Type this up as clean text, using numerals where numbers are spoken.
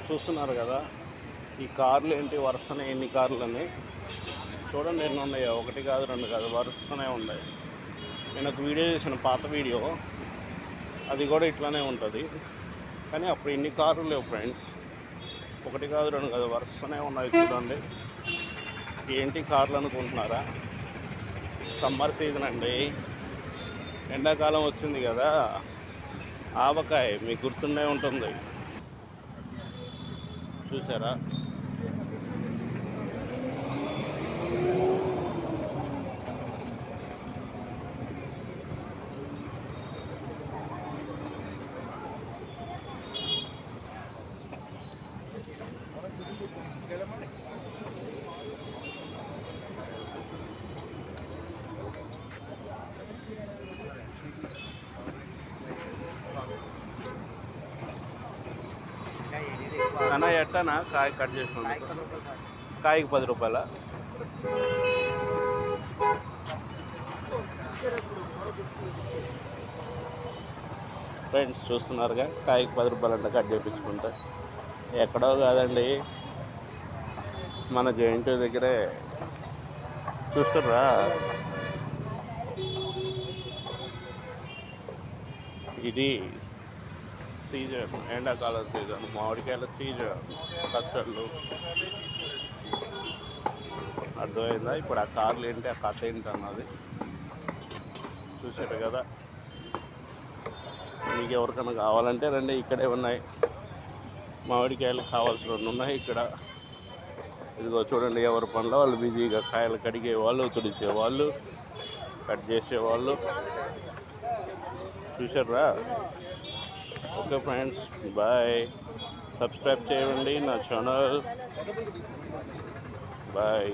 చూస్తున్నారు కదా ఈ కార్లు ఏంటి వరుసనే ఎన్ని కార్లు అని చూడండి, ఎన్ని ఉన్నాయో. ఒకటి కాదు రెండు కాదు, వరుసనే ఉన్నాయి. నేను ఒక వీడియో చేసిన, పాత వీడియో, అది కూడా ఇట్లానే ఉంటుంది. కానీ అప్పుడు ఇన్ని కార్లు లేవు ఫ్రెండ్స్. ఒకటి కాదు రెండు కాదు, వరుసనే ఉన్నాయి. చూడండి ఏంటి కార్లు అనుకుంటున్నారా? సమ్మర్ సీజన్ అండి, ఎండాకాలం వచ్చింది కదా. ఆవకాయ మీకు గుర్తుండే ఉంటుంది, చూసారా? అన్న ఎట్టనా కాయ కట్ చేసుకుంటా? కాయకి 10 రూపాయల. ఫ్రెండ్స్ చూస్తున్నారుగా, కాయకి 10 రూపాయలు అంట కట్ చేయించుకుంటా. ఎక్కడో కాదండి, మన జేఎన్టీ దగ్గరే. చూస్తుర్రా, ఇది సీజన్, ఎండాకాలం సీజన్. మామిడికాయల సీజన్, కచ్చళ్ళు. అర్థమైందా ఇప్పుడు? ఆ కార్లు ఏంటి, ఆ కథ ఏంటి అన్నది చూసారు కదా. మీకు ఎవరికైనా కావాలంటే రండి, ఇక్కడే ఉన్నాయి. మామిడికాయలు కావాల్సిన ఉన్నాయి ఇక్కడ. ఇదిగో చూడండి, ఎవరి పనిలో వాళ్ళు బిజీగా. కాయలు కడిగే వాళ్ళు, తుడిచేవాళ్ళు, కట్ చేసేవాళ్ళు. చూసారా? Okay friends, bye. సబ్స్క్రైబ్ చేయండి నా ఛానల్. బాయ్.